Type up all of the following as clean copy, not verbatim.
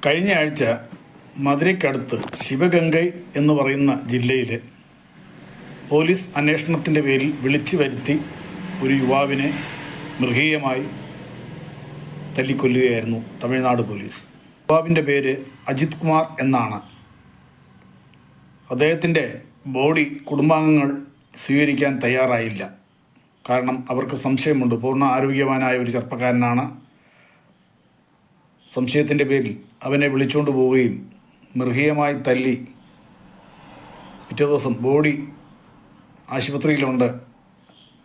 കഴിഞ്ഞ ആഴ്ച മധുരയ്ക്കടുത്ത് ശിവഗംഗൈ എന്ന് പറയുന്ന ജില്ലയിലെ പോലീസ് അന്വേഷണത്തിൻ്റെ പേരിൽ വിളിച്ചു വരുത്തി ഒരു യുവാവിനെ മൃഗീയമായി തല്ലിക്കൊല്ലുകയായിരുന്നു തമിഴ്നാട് പോലീസ്. യുവാവിൻ്റെ പേര് അജിത് കുമാർ എന്നാണ്. അദ്ദേഹത്തിൻ്റെ ബോഡി കുടുംബാംഗങ്ങൾ സ്വീകരിക്കാൻ തയ്യാറായില്ല. കാരണം അവർക്ക് സംശയമുണ്ട്. പൂർണ്ണ ആരോഗ്യവാനായ ഒരു ചെറുപ്പക്കാരനാണ്. സംശയത്തിൻ്റെ പേരിൽ അവനെ വിളിച്ചുകൊണ്ട് പോവുകയും മൃഗീയമായി തല്ലി പിറ്റേ ദിവസം ബോഡി ആശുപത്രിയിലുണ്ട്,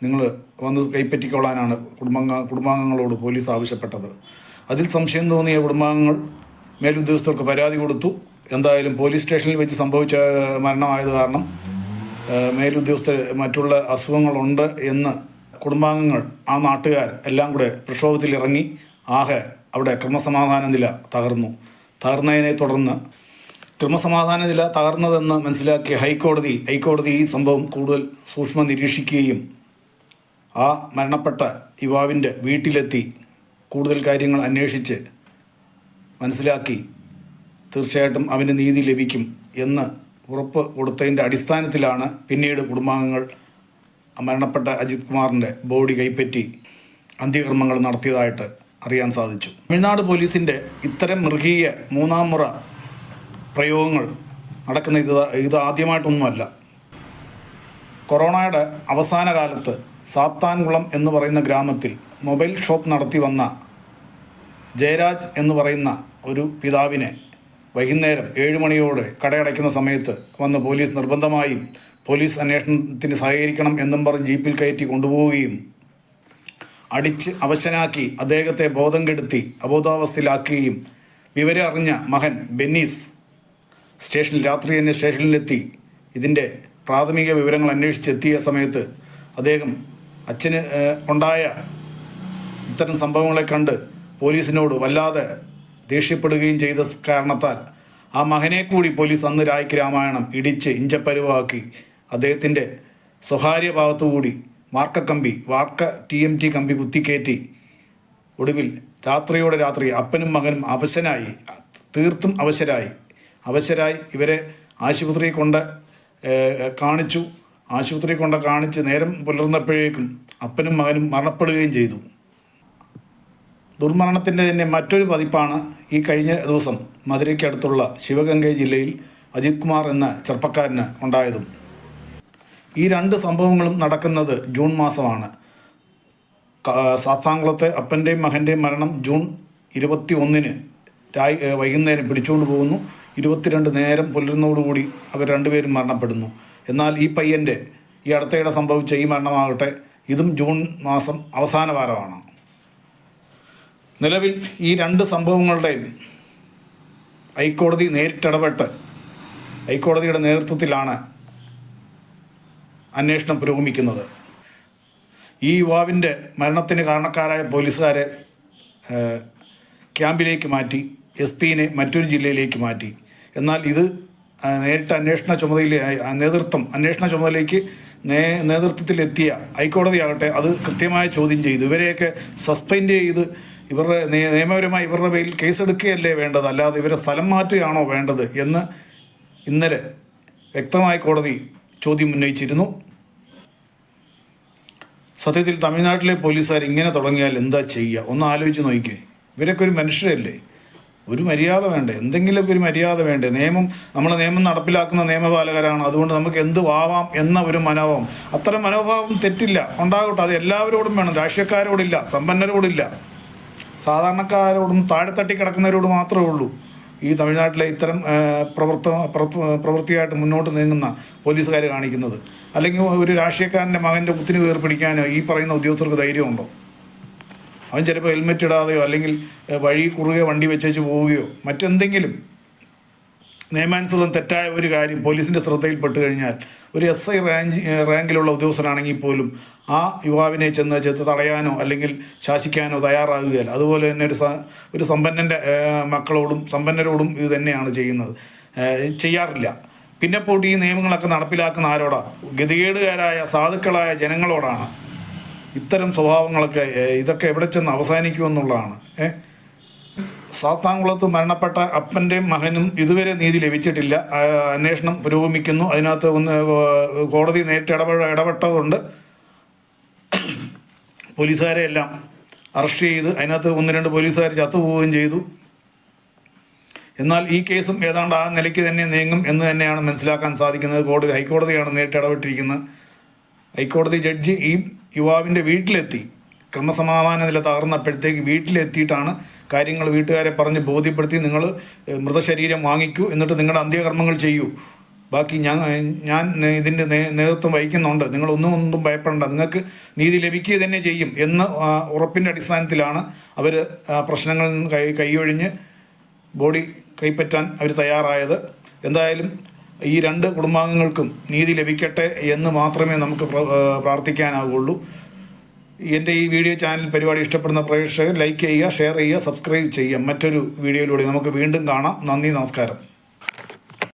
നിങ്ങൾ വന്ന് കൈപ്പറ്റിക്കൊള്ളാനാണ് കുടുംബാംഗങ്ങളോട് പോലീസ് ആവശ്യപ്പെട്ടത്. അതിൽ സംശയം തോന്നിയ കുടുംബാംഗങ്ങൾ മേലുദ്യോഗസ്ഥർക്ക് പരാതി കൊടുത്തു. എന്തായാലും പോലീസ് സ്റ്റേഷനിൽ വെച്ച് സംഭവിച്ച മരണമായത് കാരണം മേലുദ്യോഗസ്ഥർ മറ്റുള്ള അസുഖങ്ങളുണ്ട് എന്ന് കുടുംബാംഗങ്ങൾ, ആ നാട്ടുകാർ എല്ലാം കൂടെ പ്രക്ഷോഭത്തിലിറങ്ങി. ആകെ അവിടെ ക്രമസമാധാന നില തകർന്നതിനെ തുടർന്ന് ക്രമസമാധാന നില തകർന്നതെന്ന് മനസ്സിലാക്കിയ ഹൈക്കോടതി ഈ സംഭവം കൂടുതൽ സൂക്ഷ്മം നിരീക്ഷിക്കുകയും ആ മരണപ്പെട്ട യുവാവിൻ്റെ വീട്ടിലെത്തി കൂടുതൽ കാര്യങ്ങൾ അന്വേഷിച്ച് മനസ്സിലാക്കി തീർച്ചയായിട്ടും അവന് നീതി ലഭിക്കും എന്ന് ഉറപ്പ് കൊടുത്തതിൻ്റെ അടിസ്ഥാനത്തിലാണ് പിന്നീട് കുടുംബാംഗങ്ങൾ മരണപ്പെട്ട അജിത് കുമാറിൻ്റെ ബോഡി കൈപ്പറ്റി അന്ത്യകർമ്മങ്ങൾ നടത്തിയതായിട്ട് അറിയാൻ സാധിച്ചു. തമിഴ്നാട് പോലീസിൻ്റെ ഇത്തരം മൃഗീയ മൂന്നാം മുറ പ്രയോഗങ്ങൾ നടക്കുന്ന ഇത് ആദ്യമായിട്ടൊന്നുമല്ല. കൊറോണയുടെ അവസാന കാലത്ത് സാത്താൻകുളം എന്ന് പറയുന്ന ഗ്രാമത്തിൽ മൊബൈൽ ഷോപ്പ് നടത്തി വന്ന ജയരാജ് എന്ന് പറയുന്ന ഒരു പിതാവിനെ വൈകുന്നേരം 7 മണിയോടെ കടയടയ്ക്കുന്ന സമയത്ത് വന്ന് പോലീസ് നിർബന്ധമായും പോലീസ് അന്വേഷണത്തിന് സഹകരിക്കണം എന്നും പറഞ്ഞ് ജീപ്പിൽ കയറ്റി കൊണ്ടുപോവുകയും അടിച്ച് അവശനാക്കി അദ്ദേഹത്തെ ബോധം കെടുത്തി അബോധാവസ്ഥയിലാക്കുകയും വിവരം അറിഞ്ഞ മകൻ ബെന്നീസ് രാത്രി തന്നെ സ്റ്റേഷനിലെത്തി ഇതിൻ്റെ പ്രാഥമിക വിവരങ്ങൾ അന്വേഷിച്ചെത്തിയ സമയത്ത് അദ്ദേഹം അച്ഛന് ഉണ്ടായ ഇത്തരം സംഭവങ്ങളെ കണ്ട് പോലീസിനോട് വല്ലാതെ ദേഷ്യപ്പെടുകയും ചെയ്ത കാരണത്താൽ ആ മകനെ കൂടി പോലീസ് അന്ന് രായ്ക്ക് രാമായണം ഇടിച്ച് ഇഞ്ചപ്പരുവാക്കി അദ്ദേഹത്തിൻ്റെ സ്വകാര്യ ഭാഗത്തുകൂടി വാർക്ക TMT കമ്പി കുത്തിക്കയറ്റി ഒടുവിൽ രാത്രിയോടെ രാത്രി അപ്പനും മകനും തീർത്തും അവശരായി ഇവരെ ആശുപത്രിയിൽ കാണിച്ച് നേരം പുലർന്നപ്പോഴേക്കും അപ്പനും മകനും മരണപ്പെടുകയും ചെയ്തു. ദുർമരണത്തിൻ്റെ തന്നെ മറ്റൊരു പതിപ്പാണ് ഈ കഴിഞ്ഞ ദിവസം മധുരയ്ക്കടുത്തുള്ള ശിവഗംഗൈ ജില്ലയിൽ അജിത് കുമാർ എന്ന ചെറുപ്പക്കാരന് ഉണ്ടായതും. ഈ രണ്ട് സംഭവങ്ങളും നടക്കുന്നത് ജൂൺ മാസമാണ്. സാത്താംകുളത്തെ അപ്പൻ്റെയും മകൻ്റെയും മരണം ജൂൺ 21-ന് വൈകുന്നേരം പിടിച്ചുകൊണ്ട് പോകുന്നു. 22 നേരം പുലരുന്നതോടുകൂടി അവർ രണ്ടുപേരും മരണപ്പെടുന്നു. എന്നാൽ ഈ പയ്യൻ്റെ ഈ അടുത്തയിടെ സംഭവിച്ച ഈ മരണമാകട്ടെ, ഇതും ജൂൺ മാസം അവസാന വാരമാണ്. നിലവിൽ ഈ രണ്ട് സംഭവങ്ങളുടെയും ഹൈക്കോടതി നേരിട്ടിടപെട്ട് ഹൈക്കോടതിയുടെ നേതൃത്വത്തിലാണ് അന്വേഷണം പുരോഗമിക്കുന്നത്. ഈ യുവാവിൻ്റെ മരണത്തിന് കാരണക്കാരായ പോലീസുകാരെ ക്യാമ്പിലേക്ക് മാറ്റി, SP-നെ മറ്റൊരു ജില്ലയിലേക്ക് മാറ്റി. എന്നാൽ ഇത് നേരിട്ട് അന്വേഷണ ചുമതലയ്ക്ക് നേതൃത്വത്തിലെത്തിയ ഹൈക്കോടതിയാകട്ടെ അത് കൃത്യമായ ചോദ്യം ചെയ്തു. ഇവരെയൊക്കെ സസ്പെൻഡ് ചെയ്ത് ഇവരുടെ നിയമപരമായി ഇവരുടെ പേരിൽ കേസെടുക്കുകയല്ലേ വേണ്ടത്, അല്ലാതെ ഇവരെ സ്ഥലം മാറ്റുകയാണോ വേണ്ടത് എന്ന് ഇന്നലെ വ്യക്തമായി കോടതി ചോദ്യം ഉന്നയിച്ചിരുന്നു. സത്യത്തിൽ തമിഴ്നാട്ടിലെ പോലീസുകാർ ഇങ്ങനെ തുടങ്ങിയാൽ എന്താ ചെയ്യുക? ഒന്ന് ആലോചിച്ച് നോക്കിക്കേ. ഇവരൊക്കെ ഒരു മനുഷ്യരല്ലേ? ഒരു മര്യാദ വേണ്ടേ? എന്തെങ്കിലുമൊക്കെ ഒരു മര്യാദ വേണ്ടേ? നമ്മൾ നിയമം നടപ്പിലാക്കുന്ന നിയമപാലകരാണ്, അതുകൊണ്ട് നമുക്ക് എന്ത് ആവാം എന്ന ഒരു മനോഭാവം, അത്തരം മനോഭാവം തെറ്റില്ല, ഉണ്ടാകട്ടെ. അത് എല്ലാവരോടും വേണം. രാഷ്ട്രീയക്കാരോടില്ല, സമ്പന്നരോടില്ല, സാധാരണക്കാരോടും താഴെത്തട്ടി കിടക്കുന്നവരോട് മാത്രമേ ഉള്ളൂ. ഈ തമിഴ്നാട്ടിലെ ഇത്തരം പ്രവൃത്തിയായിട്ട് മുന്നോട്ട് നീങ്ങുന്ന പോലീസുകാർ കാണിക്കുന്നത്. അല്ലെങ്കിൽ ഒരു രാഷ്ട്രീയക്കാരൻ്റെ മകൻ്റെ കുത്തിന് വേർപിടിക്കാനോ ഈ പറയുന്ന ഉദ്യോഗസ്ഥർക്ക് ധൈര്യമുണ്ടോ? അവൻ ചിലപ്പോൾ ഹെൽമെറ്റ് ഇടാതെയോ അല്ലെങ്കിൽ വഴി കുറുകെ വണ്ടി വെച്ചേച്ച് പോവുകയോ മറ്റെന്തെങ്കിലും നിയമാനുസൃതം തെറ്റായ ഒരു കാര്യം പോലീസിൻ്റെ ശ്രദ്ധയിൽപ്പെട്ട് കഴിഞ്ഞാൽ ഒരു SI റാങ്കിലുള്ള ഉദ്യോഗസ്ഥനാണെങ്കിൽ പോലും ആ യുവാവിനെ ചെന്ന് തടയാനോ അല്ലെങ്കിൽ ശാസിക്കാനോ തയ്യാറാകുകയില്ല. അതുപോലെ തന്നെ ഒരു സമ്പന്നൻ്റെ സമ്പന്നരോടും ഇത് തന്നെയാണ് ചെയ്യാറില്ല. പിന്നെ പോയിട്ട് ഈ നിയമങ്ങളൊക്കെ നടപ്പിലാക്കുന്ന ആരോടാ? ഗതികേടുകാരായ സാധുക്കളായ ജനങ്ങളോടാണ്. ഇത്തരം സ്വഭാവങ്ങളൊക്കെ ഇതൊക്കെ എവിടെ ചെന്ന് അവസാനിക്കുമെന്നുള്ളതാണ്. സാത്താൻകുളത്ത് മരണപ്പെട്ട അപ്പൻ്റെയും മകനും ഇതുവരെ നീതി ലഭിച്ചിട്ടില്ല. അന്വേഷണം പുരോഗമിക്കുന്നു. അതിനകത്ത് കോടതി നേരിട്ട് ഇടപെട്ടതുകൊണ്ട് പോലീസുകാരെ എല്ലാം അറസ്റ്റ് ചെയ്ത് അതിനകത്ത് 1-2 പോലീസുകാർ ചത്തുപോവുകയും ചെയ്തു. എന്നാൽ ഈ കേസും ഏതാണ്ട് ആ നിലയ്ക്ക് തന്നെ നീങ്ങും എന്ന് തന്നെയാണ് മനസ്സിലാക്കാൻ സാധിക്കുന്നത്. ഹൈക്കോടതിയാണ് നേരിട്ട് ഇടപെട്ടിരിക്കുന്നത്. ഹൈക്കോടതി ജഡ്ജി ഈ യുവാവിൻ്റെ വീട്ടിലെത്തി. ക്രമസമാധാന നില തകർന്നപ്പോഴത്തേക്ക് വീട്ടിലെത്തിയിട്ടാണ് കാര്യങ്ങൾ വീട്ടുകാരെ പറഞ്ഞ് ബോധ്യപ്പെടുത്തി, നിങ്ങൾ മൃതശരീരം വാങ്ങിക്കൂ, എന്നിട്ട് നിങ്ങളുടെ അന്ത്യകർമ്മങ്ങൾ ചെയ്യൂ, ബാക്കി ഞാൻ ഇതിൻ്റെ നേതൃത്വം വഹിക്കുന്നുണ്ട്, നിങ്ങളൊന്നും ഭയപ്പെടേണ്ട, നിങ്ങൾക്ക് നീതി ലഭിക്കുക തന്നെ ചെയ്യും എന്ന ഉറപ്പിൻ്റെ അടിസ്ഥാനത്തിലാണ് അവർ പ്രശ്നങ്ങളിൽ നിന്ന് കൈയൊഴിഞ്ഞ് ബോഡി കൈപ്പറ്റാൻ അവർ തയ്യാറായത്. എന്തായാലും ഈ 2 കുടുംബാംഗങ്ങൾക്കും നീതി ലഭിക്കട്ടെ എന്ന് മാത്രമേ നമുക്ക് പ്രാർത്ഥിക്കാനാവുള്ളൂ. എൻ്റെ ഈ വീഡിയോ ചാനൽ പരിപാടി ഇഷ്ടപ്പെടുന്ന പ്രേക്ഷകർ ലൈക്ക് ചെയ്യുക, ഷെയർ ചെയ്യുക, സബ്സ്ക്രൈബ് ചെയ്യുക. മറ്റൊരു വീഡിയോയിലൂടെ നമുക്ക് വീണ്ടും കാണാം. നന്ദി, നമസ്കാരം.